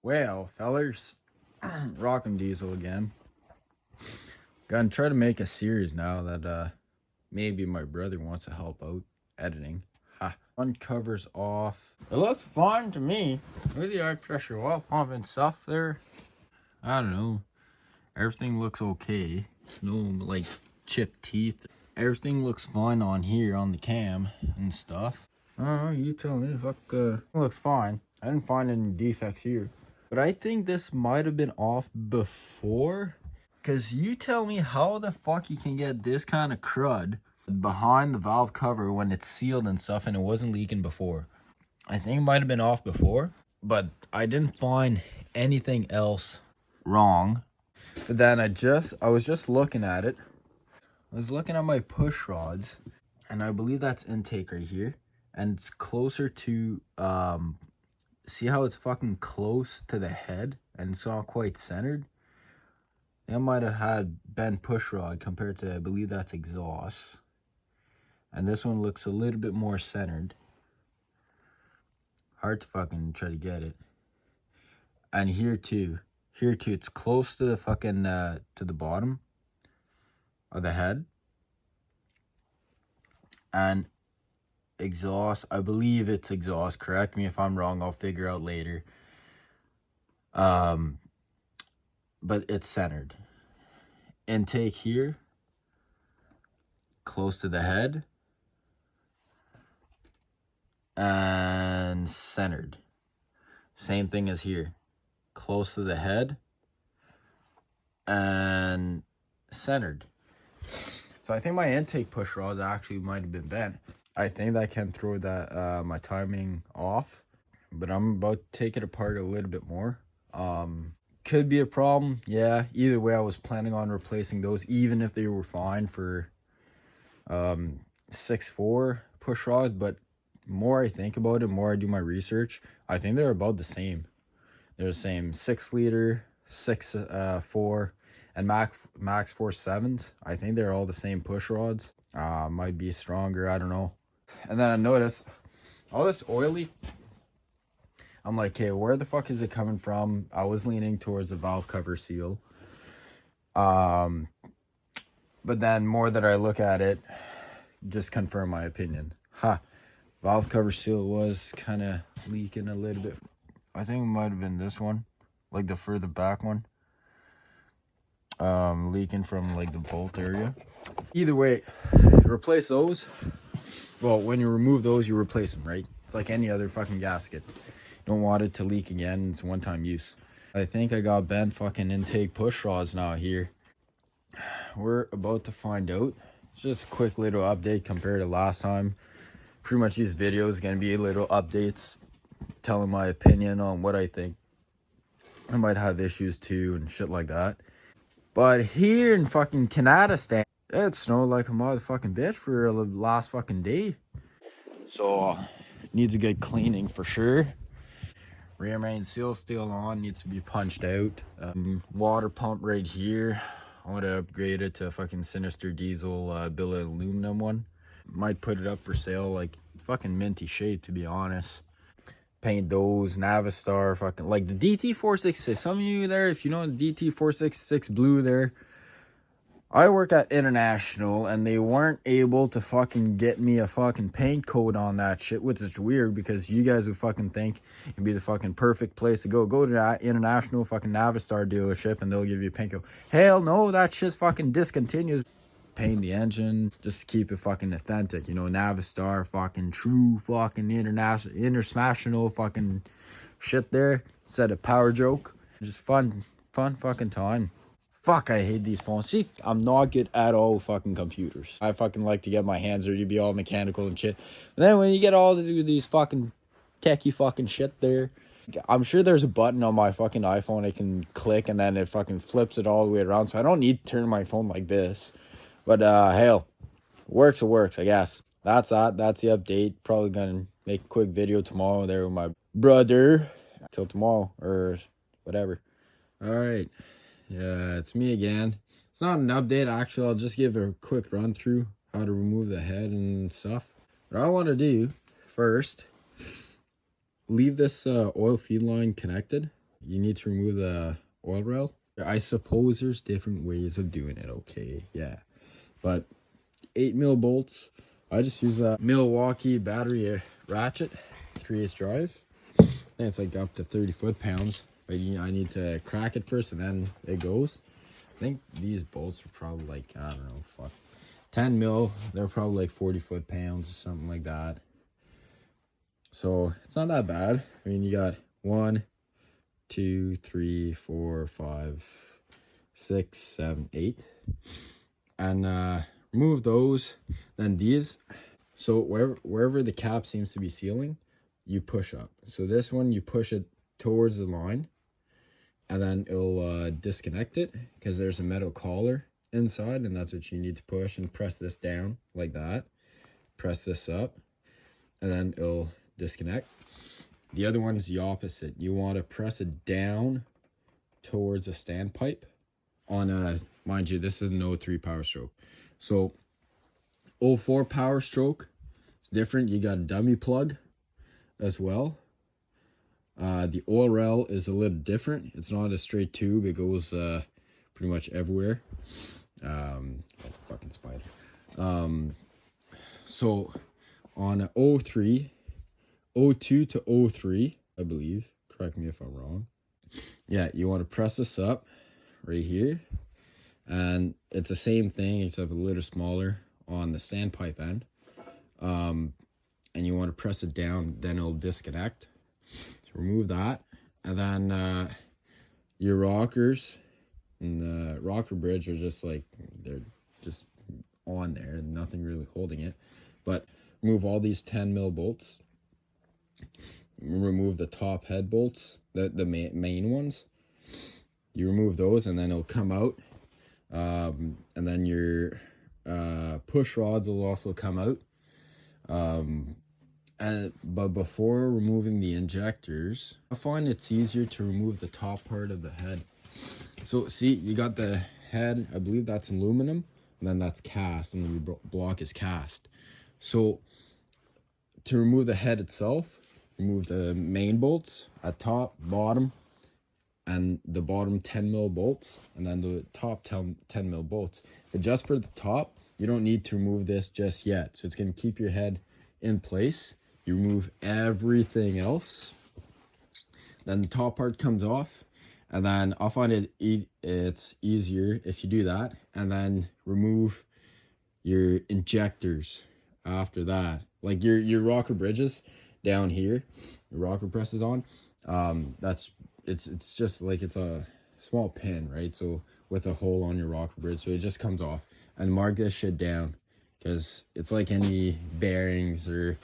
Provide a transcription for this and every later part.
Well, fellers, rocking diesel again. Gonna try to make a series now that maybe my brother wants to help out editing. Ha. One covers off. It looks fine to me. With the high pressure oil pump and stuff there. I don't know. Everything looks okay. No like chipped teeth. Everything looks fine on here on the cam and stuff. I don't know, you tell me. Fuck, it looks fine. I didn't find any defects here. But I think this might have been off before. Because you tell me how the fuck you can get this kind of crud behind the valve cover when it's sealed and stuff and it wasn't leaking before. I think it might have been off before. But I didn't find anything else wrong. But then I was just looking at it. I was looking at my push rods. And I believe that's intake right here. And it's closer to, see how it's fucking close to the head and it's not quite centered? It might have had bent push rod compared to, I believe that's exhaust. And this one looks a little bit more centered. Hard to fucking try to get it. And here too, it's close to the fucking, to the bottom of the head. And exhaust, I believe it's exhaust, correct me if I'm wrong, I'll figure out later. But it's centered. Intake here, close to the head, and centered. Same thing as here, close to the head, and centered. So I think my intake push rods actually might have been bent. I think that can throw that my timing off, but I'm about to take it apart a little bit more. Could be a problem, yeah. Either way, I was planning on replacing those, even if they were fine for 6.4 push rods. But more I think about it, more I do my research, I think they're about the same. They're the same 6 liter, 6.4, and max 4.7s. I think they're all the same push rods. Might be stronger, I don't know. And then I noticed all this oily. I'm like, okay, where the fuck is it coming from? I was leaning towards the valve cover seal. But then more that I look at it, just confirm my opinion. Valve cover seal was kind of leaking a little bit. I think it might have been this one, like the further back one. Leaking from like the bolt area. Either way, replace those. Well, when you remove those, you replace them, right? It's like any other fucking gasket. Don't want it to leak again. It's one-time use. I think I got bent fucking intake push rods now here. We're about to find out. It's just a quick little update compared to last time. Pretty much these videos gonna be little updates telling my opinion on what I think. I might have issues too and shit like that. But here in fucking Canada, it snowed like a motherfucking bitch for the last fucking day. So needs to get cleaning for sure. Rear main seal still on, needs to be punched out. Water pump right here. I want to upgrade it to a fucking Sinister diesel billet aluminum one. Might put it up for sale, like fucking minty shape to be honest. Paint those, Navistar, fucking like the DT466. Some of you there, if you know the DT466 blue there. I work at International and they weren't able to fucking get me a fucking paint code on that shit, which is weird because you guys would fucking think it'd be the fucking perfect place to go. Go to that International fucking Navistar dealership and they'll give you a paint code. Hell no, that shit's fucking discontinuous. Paint the engine just to keep it fucking authentic, you know. Navistar fucking true fucking international fucking shit there instead of power joke. Just fun fucking time. Fuck, I hate these phones. See, I'm not good at all with fucking computers. I fucking like to get my hands dirty, be all mechanical and shit. But then when you get all to do these fucking techie fucking shit there, I'm sure there's a button on my fucking iPhone I can click and then it fucking flips it all the way around. So I don't need to turn my phone like this. But hell, works, I guess. That's that. That's the update. Probably gonna make a quick video tomorrow there with my brother. Till tomorrow or whatever. Alright. Yeah, it's me again. It's not an update, actually. I'll just give a quick run through how to remove the head and stuff. What I want to do first, leave this oil feed line connected. you need to remove the oil rail. I suppose there's different ways of doing it, okay, yeah. But 8mm bolts, I just use a Milwaukee battery ratchet, 3/8 drive. I think it's like up to 30 foot-pounds, but I need to crack it first and then it goes. I think these bolts are probably like, I don't know, fuck, 10 mil. They're probably like 40 foot-pounds or something like that. So it's not that bad. I mean, you got 1, 2, 3, 4, 5, 6, 7, 8. And remove those. Then these, so wherever the cap seems to be sealing, you push up. So this one, you push it towards the line, and then it'll disconnect it, because there's a metal collar inside, and that's what you need to push, and press this down like that. Press this up, and then it'll disconnect. The other one is the opposite. You want to press it down towards a standpipe on a, mind you, this is an 03 Power Stroke. So 04 Power Stroke, it's different. You got a dummy plug as well. The oil rail is a little different. It's not a straight tube. It goes pretty much everywhere. Fucking spider. So on 03, 02 to 03, I believe, correct me if I'm wrong. Yeah, you want to press this up right here, and it's the same thing except a little smaller on the standpipe end. And you want to press it down, then it'll disconnect. So remove that, and then your rockers and the rocker bridge are just like, they're just on there, nothing really holding it. But remove all these 10mm bolts. Remove the top head bolts, the main ones. You remove those, and then it'll come out. And then your push rods will also come out. But before removing the injectors, I find it's easier to remove the top part of the head. So see, you got the head, I believe that's aluminum, and then that's cast, and the block is cast. So to remove the head itself, remove the main bolts at top, bottom, and the bottom 10mm bolts, and then the top 10mm bolts. But just for the top, you don't need to remove this just yet. So it's going to keep your head in place. You remove everything else, then the top part comes off, and then I'll find it's easier if you do that, and then remove your injectors after that. Like your rocker bridges down here, your rocker presses on, it's just like, it's a small pin, right? So with a hole on your rocker bridge, so it just comes off. And mark this shit down, because it's like any bearings or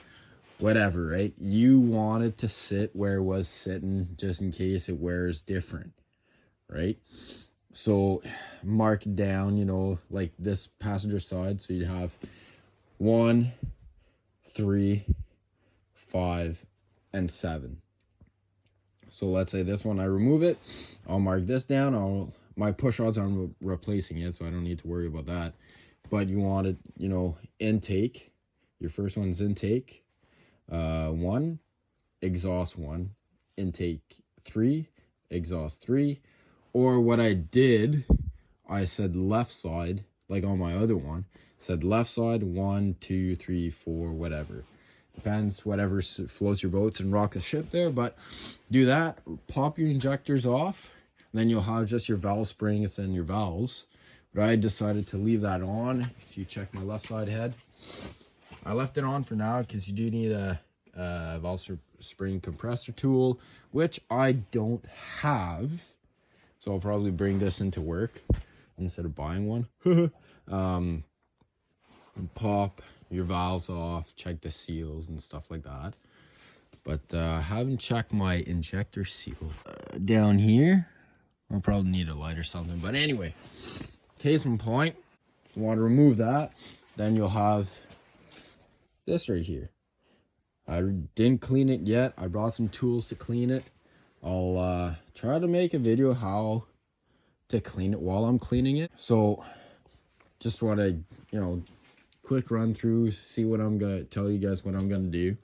whatever, right? You want it to sit where it was sitting, just in case it wears different, right? So mark it down, you know, like this passenger side, so you'd have 1, 3, 5, and 7. So let's say this one, I remove it, I'll mark this down. My push rods, I'm replacing it, so I don't need to worry about that. But you want it, you know, intake. Your first one's intake 1, exhaust 1, intake 3, exhaust 3. Or what I did, I said left side, like on my other one, said left side 1, 2, 3, 4, whatever. Depends, whatever floats your boats and rock the ship there. But do that, pop your injectors off, and then you'll have just your valve springs and your valves. But I decided to leave that on. If you check my left side head, I left it on for now, because you do need a valve spring compressor tool, which I don't have. So I'll probably bring this into work instead of buying one. And pop your valves off, check the seals and stuff like that. But I haven't checked my injector seal down here. I'll probably need a light or something. But anyway, case in point, if you want to remove that, then you'll have this right here. I didn't clean it yet. I brought some tools to clean it. I'll try to make a video how to clean it while I'm cleaning it. So just want to, you know, quick run through, see what I'm gonna tell you guys what I'm gonna do.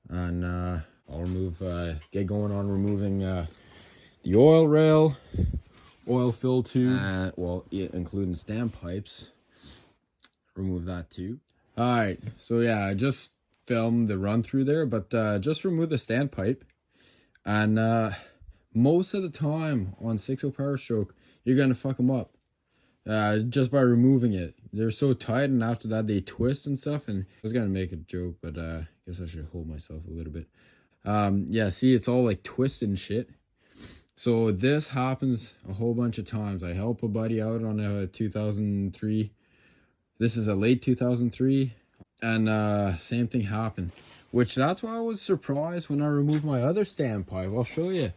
And I'll remove, get going on removing the oil rail, oil fill tube, well, including standpipes. Remove that too. All right, so yeah, I just filmed the run through there, but just remove the standpipe. And most of the time on 6.0 PowerStroke, you're gonna fuck them up just by removing it. They're so tight, and after that they twist and stuff. And I was gonna make a joke, but I guess I should hold myself a little bit. Yeah, see, it's all like twisted and shit. So this happens a whole bunch of times. I help a buddy out on a 2003. This is a late 2003, and same thing happened, which that's why I was surprised when I removed my other standpipe. I'll show you.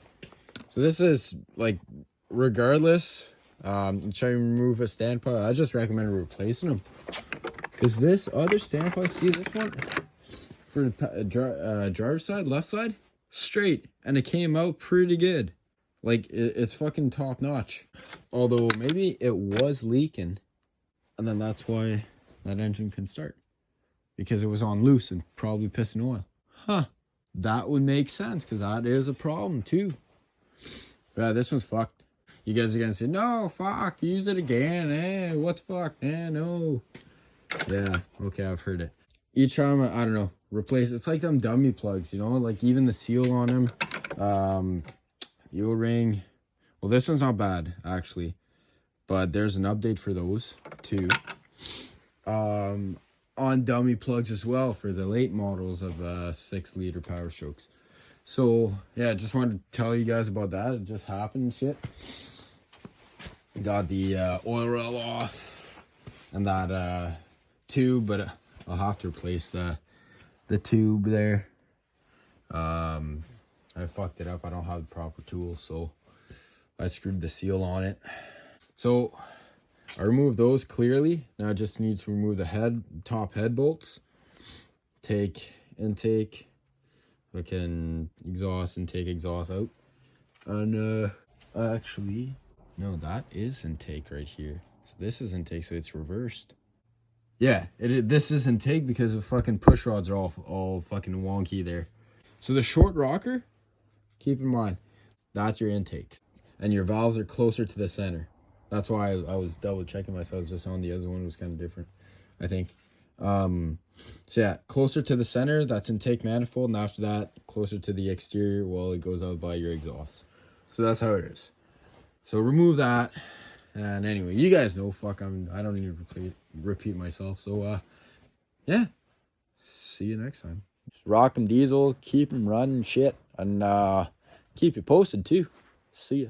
So this is like, regardless, try to remove a standpipe, I just recommend replacing them, because this other standpipe, see this one for the driver's side, left side, straight, and it came out pretty good. Like it's fucking top notch. Although maybe it was leaking, and then that's why that engine can start, because it was on loose and probably pissing oil. Huh, that would make sense, because that is a problem too. Yeah, this one's fucked. You guys are gonna say, no, fuck, use it again. Eh, what's fucked? Eh, no. Yeah, okay, I've heard it. Each time, I don't know, replace, it's like them dummy plugs, you know, like even the seal on them, the O-ring. Well, this one's not bad, actually, but there's an update for those too. On dummy plugs as well for the late models of 6-liter PowerStrokes. So yeah, just wanted to tell you guys about that. It just happened and shit. Got the oil rail off and that tube, but I'll have to replace the tube there. I fucked it up. I don't have the proper tools, so I screwed the seal on it. So I removed those clearly. Now it just needs to remove the top head bolts. Take intake, fucking exhaust, intake, exhaust out. And actually, no, that is intake right here. So this is intake, so it's reversed. Yeah, this is intake because the fucking push rods are all fucking wonky there. So the short rocker, keep in mind, that's your intake. And your valves are closer to the center. That's why I was double checking myself just on the other one. Was kind of different, I think. So yeah, closer to the center, that's intake manifold, and after that, closer to the exterior, well, it goes out by your exhaust. So that's how it is. So remove that. And anyway, you guys know, fuck, I don't need to repeat myself. So yeah, see you next time. Rock 'em diesel, keep them running shit, and keep you posted too. See ya.